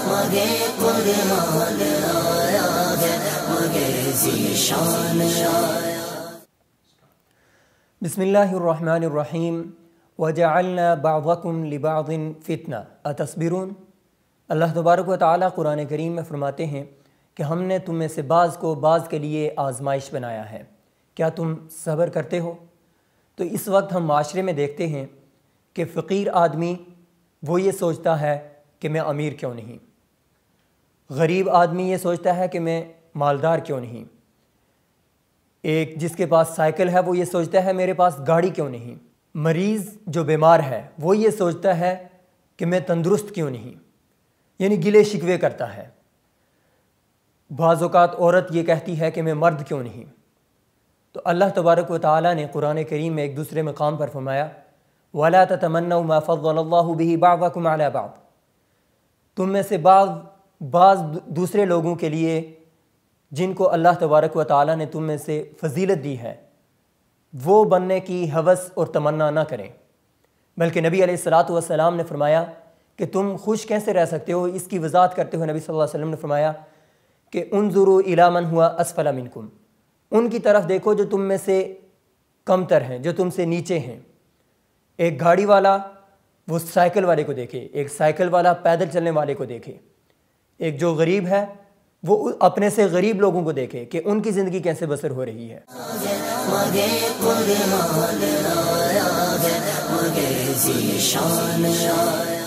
مگے قرآن آیا ہے، مگے ذیشان آیا۔ بسم اللہ الرحمن الرحیم۔ وَجَعَلْنَا بَعْضَكُمْ لِبَعْضٍ فِتْنَةً أَتَصْبِرُونَ۔ اللہ تبارک و تعالیٰ قرآن کریم میں فرماتے ہیں کہ ہم نے تم میں سے بعض کو بعض کے لیے آزمائش بنایا ہے، کیا تم صبر کرتے ہو؟ تو اس وقت ہم معاشرے میں دیکھتے ہیں کہ فقیر آدمی وہ یہ سوچتا ہے کہ میں امیر کیوں نہیں، غریب آدمی یہ سوچتا ہے کہ میں مالدار کیوں نہیں، ایک جس کے پاس سائیکل ہے وہ یہ سوچتا ہے میرے پاس گاڑی کیوں نہیں، مریض جو بیمار ہے وہ یہ سوچتا ہے کہ میں تندرست کیوں نہیں، یعنی گلے شکوے کرتا ہے۔ بعض اوقات عورت یہ کہتی ہے کہ میں مرد کیوں نہیں۔ تو اللہ تبارک و تعالیٰ نے قرآن کریم میں ایک دوسرے مقام پر فرمایا وَلَا تَتَمَنَّوْا مَا فَضَّلَ اللَّهُ بِهِ بَعْضَكُمْ عَلَى بَعْضٍ، تم میں سے بعض دوسرے لوگوں کے لیے جن کو اللہ تبارک و تعالیٰ نے تم میں سے فضیلت دی ہے وہ بننے کی ہوس اور تمنا نہ کریں، بلکہ نبی علیہ الصلاۃ والسلام نے فرمایا کہ تم خوش کیسے رہ سکتے ہو۔ اس کی وضاحت کرتے ہوئے نبی صلی اللہ علیہ وسلم نے فرمایا کہ انظروا الی من ہوا اسفل منکم، ان کی طرف دیکھو جو تم میں سے کمتر ہیں، جو تم سے نیچے ہیں۔ ایک گاڑی والا وہ سائیکل والے کو دیکھے، ایک سائیکل والا پیدل چلنے والے کو دیکھے، ایک جو غریب ہے وہ اپنے سے غریب لوگوں کو دیکھے کہ ان کی زندگی کیسے بسر ہو رہی ہے۔ مگے قرآن آیا ہے، مگے ذیشان آیا۔